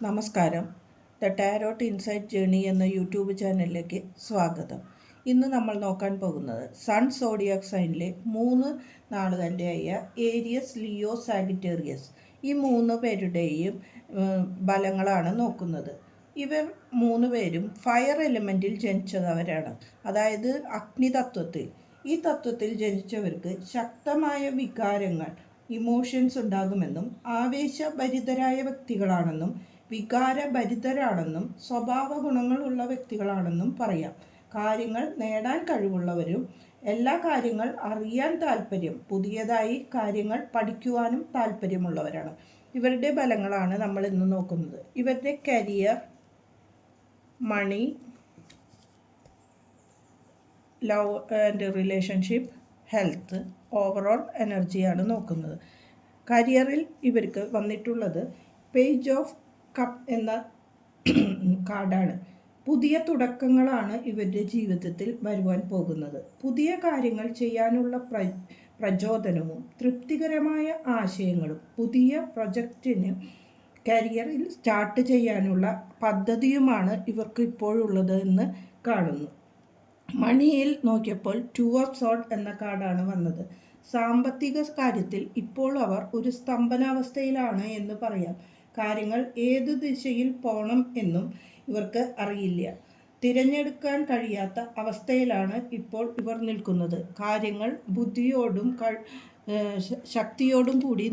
നമസ്കാരം. The tarot insight journey എന്ന YouTube ചാനലിലേക്ക് സ്വാഗതം. ഇന്ന് നമ്മൾ നോക്കാൻ പോകുന്നത് സൺ സോഡിയാക് സൈനിലെ 3 നാളുകളുടെയായ ഏരിയസ്, ലിയോ, സാഗിറ്റേറിയസ് ഈ 3 പേരുടെയും ഫലങ്ങളാണ് നോക്കുന്നത്. ഇവർ 3 പേരും ഫയർ എലിമെൻറ്റിൽ ജനിച്ചവരാണ്, അതായത് അഗ്നിതത്വത്തിൽ. ഈ തത്വത്തിൽ ജനിച്ചവർക്ക് ശക്തമായ വികാരങ്ങൾ, ഇമോഷൻസ് ഉണ്ടാകുമെന്നും ആവേശഭരിതരായ വ്യക്തികളാണെന്നും വികാരഭരിതരാണെന്നും സ്വഭാവ ഗുണങ്ങളുള്ള വ്യക്തികളാണെന്നും പറയാം. കാര്യങ്ങൾ നേടാൻ കഴിവുള്ളവരും എല്ലാ കാര്യങ്ങൾ അറിയാൻ താല്പര്യം, പുതിയതായി കാര്യങ്ങൾ പഠിക്കുവാനും താല്പര്യമുള്ളവരാണ്. ഇവരുടെ ഫലങ്ങളാണ് നമ്മൾ ഇന്ന് നോക്കുന്നത്. ഇവരുടെ career, money, love and relationship, health, overall എനർജിയാണ് നോക്കുന്നത്. കരിയറിൽ ഇവർക്ക് വന്നിട്ടുള്ളത് പേജ് ഓഫ് കപ്പ് എന്ന കാർഡാണ്. പുതിയ തുടക്കങ്ങളാണ് ഇവരുടെ ജീവിതത്തിൽ വരുവാൻ പോകുന്നത്. പുതിയ കാര്യങ്ങൾ ചെയ്യാനുള്ള പ്രചോദനവും തൃപ്തികരമായ ആശയങ്ങളും പുതിയ പ്രൊജക്റ്റിന് കരിയറിൽ സ്റ്റാർട്ട് ചെയ്യാനുള്ള പദ്ധതിയുമാണ് ഇവർക്ക് ഇപ്പോഴുള്ളത് എന്ന് കാണുന്നു. മണിയിൽ നോക്കിയപ്പോൾ 2 ഓഫ് സോർഡ് എന്ന കാർഡാണ് വന്നത്. സാമ്പത്തിക കാര്യത്തിൽ ഇപ്പോൾ അവർ ഒരു സ്തംഭനാവസ്ഥയിലാണ് എന്ന് പറയാം. കാര്യങ്ങൾ ഏതു ദിശയിൽ പോകണം എന്നും ഇവർക്ക് അറിയില്ല. തിരഞ്ഞെടുക്കാൻ കഴിയാത്ത അവസ്ഥയിലാണ് ഇപ്പോൾ ഇവർ നിൽക്കുന്നത്. കാര്യങ്ങൾ ബുദ്ധിയോടും ശക്തിയോടും കൂടി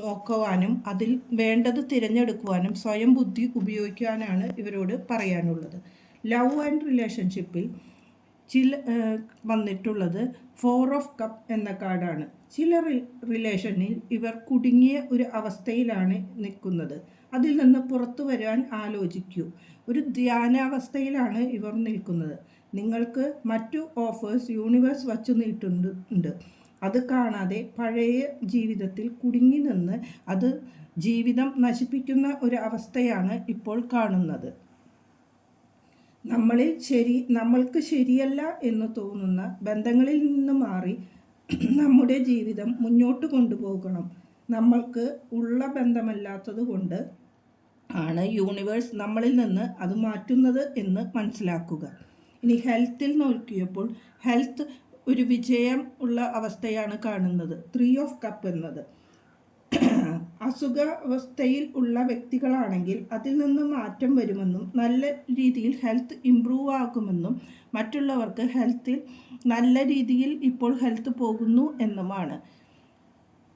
നോക്കുവാനും അതിൽ വേണ്ടത് തിരഞ്ഞെടുക്കുവാനും സ്വയം ബുദ്ധി ഉപയോഗിക്കാനാണ് ഇവരോട് പറയാനുള്ളത്. ലവ് ആൻഡ് റിലേഷൻഷിപ്പിൽ വന്നിട്ടുള്ളത് 4 ഓഫ് കപ്പ് എന്ന കാർഡാണ്. ചില റിലേഷനിൽ ഇവർ കുടുങ്ങിയ ഒരു അവസ്ഥയിലാണ് നിൽക്കുന്നത്. അതിൽ നിന്ന് പുറത്തു വരാൻ ആലോചിക്കൂ. ഒരു ധ്യാനാവസ്ഥയിലാണ് ഇവർ നിൽക്കുന്നത്. നിങ്ങൾക്ക് മറ്റു ഓഫേഴ്സ് യൂണിവേഴ്സ് വച്ചു നീട്ടുന്നുണ്ട്. അത് കാണാതെ പഴയ ജീവിതത്തിൽ കുടുങ്ങി നിന്ന് അത് ജീവിതം നശിപ്പിക്കുന്ന ഒരു അവസ്ഥയാണ് ഇപ്പോൾ കാണുന്നത്. നമ്മൾക്ക് ശരിയല്ല എന്ന് തോന്നുന്ന ബന്ധങ്ങളിൽ നിന്ന് മാറി നമ്മുടെ ജീവിതം മുന്നോട്ട് കൊണ്ടുപോകണം. നമ്മൾക്ക് ഉള്ള ബന്ധമല്ലാത്തത് കൊണ്ട് ആണ് യൂണിവേഴ്സ് നമ്മളിൽ നിന്ന് അത് മാറ്റുന്നത് എന്ന് മനസ്സിലാക്കുക. ഇനി ഹെൽത്തിൽ നോക്കിയപ്പോൾ ഹെൽത്ത് ഒരു വിജയം ഉള്ള അവസ്ഥയാണ് കാണുന്നത്. 3 ഓഫ് കപ്പ് എന്നത് അസുഖാവസ്ഥയിൽ ഉള്ള വ്യക്തികളാണെങ്കിൽ അതിൽ നിന്ന് മാറ്റം വരുമെന്നും നല്ല രീതിയിൽ ഹെൽത്ത് ഇംപ്രൂവ് ആകുമെന്നും മറ്റുള്ളവർക്ക് ഹെൽത്തിൽ നല്ല രീതിയിൽ ഇപ്പോൾ ഹെൽത്ത് പോകുന്നു എന്നുമാണ്.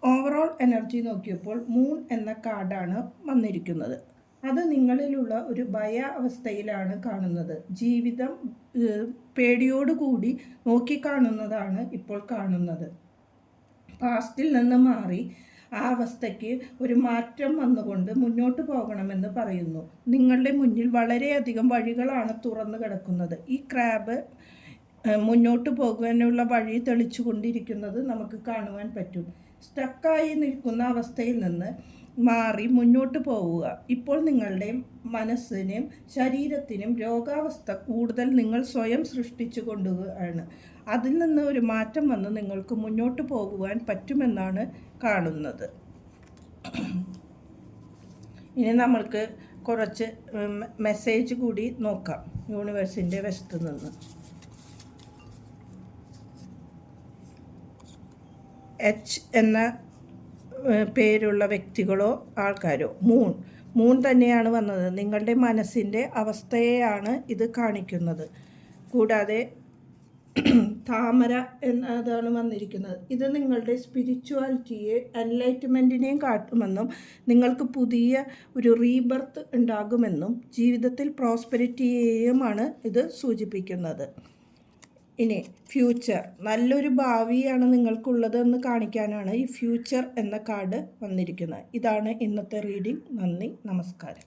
ഓവറോൾ എനർജി നോക്കിയപ്പോൾ മൂൺ എന്ന കാർഡാണ് വന്നിരിക്കുന്നത്. അത് നിങ്ങളിലുള്ള ഒരു ഭയ അവസ്ഥയിലാണ് കാണുന്നത്. ജീവിതം പേടിയോടുകൂടി നോക്കിക്കാണുന്നതാണ് ഇപ്പോൾ കാണുന്നത്. പാസ്റ്റിൽ നിന്ന് മാറി ആ അവസ്ഥയ്ക്ക് ഒരു മാറ്റം വന്നുകൊണ്ട് മുന്നോട്ട് പോകണമെന്ന് പറയുന്നു. നിങ്ങളുടെ മുന്നിൽ വളരെയധികം വഴികളാണ് തുറന്നു കിടക്കുന്നത്. ഈ ക്രാബ് മുന്നോട്ട് പോകാനുള്ള വഴി തെളിച്ചു കൊണ്ടിരിക്കുന്നത് നമുക്ക് കാണുവാൻ പറ്റും. സ്റ്റക്കായി നിൽക്കുന്ന അവസ്ഥയിൽ നിന്ന് മാറി മുന്നോട്ട് പോവുക. ഇപ്പോൾ നിങ്ങളുടെ മനസ്സിനും ശരീരത്തിനും രോഗാവസ്ഥ കൂടുതൽ നിങ്ങൾ സ്വയം സൃഷ്ടിച്ചു കൊണ്ടുപോവുകയാണ്. അതിൽ നിന്ന് ഒരു മാറ്റം വന്ന് നിങ്ങൾക്ക് മുന്നോട്ട് പോകുവാൻ പറ്റുമെന്നാണ് കാണുന്നത്. ഇനി നമ്മൾക്ക് കുറച്ച് മെസ്സേജ് കൂടി നോക്കാം യൂണിവേഴ്സിൻ്റെ വശത്ത് നിന്ന്. എച്ച് എന്ന പേരുള്ള വ്യക്തികളോ ആൾക്കാരോ മൂൺ തന്നെയാണ് വന്നത്. നിങ്ങളുടെ മനസ്സിൻ്റെ അവസ്ഥയെയാണ് ഇത് കാണിക്കുന്നത്. കൂടാതെ താമര എന്നതാണ് വന്നിരിക്കുന്നത്. ഇത് നിങ്ങളുടെ സ്പിരിച്വാലിറ്റിയെ, എൻലൈറ്റ്മെൻറ്റിനെയും കാട്ടുമെന്നും നിങ്ങൾക്ക് പുതിയ ഒരു റീബർത്ത് ഉണ്ടാകുമെന്നും ജീവിതത്തിൽ പ്രോസ്പെരിറ്റിയെയുമാണ് ഇത് സൂചിപ്പിക്കുന്നത്. ഇനി ഫ്യൂച്ചർ, നല്ലൊരു ഭാവിയാണ് നിങ്ങൾക്കുള്ളതെന്ന് കാണിക്കാനാണ് ഈ ഫ്യൂച്ചർ എന്ന കാർഡ് വന്നിരിക്കുന്നത്. ഇതാണ് ഇന്നത്തെ റീഡിംഗ്. നന്ദി, നമസ്കാരം.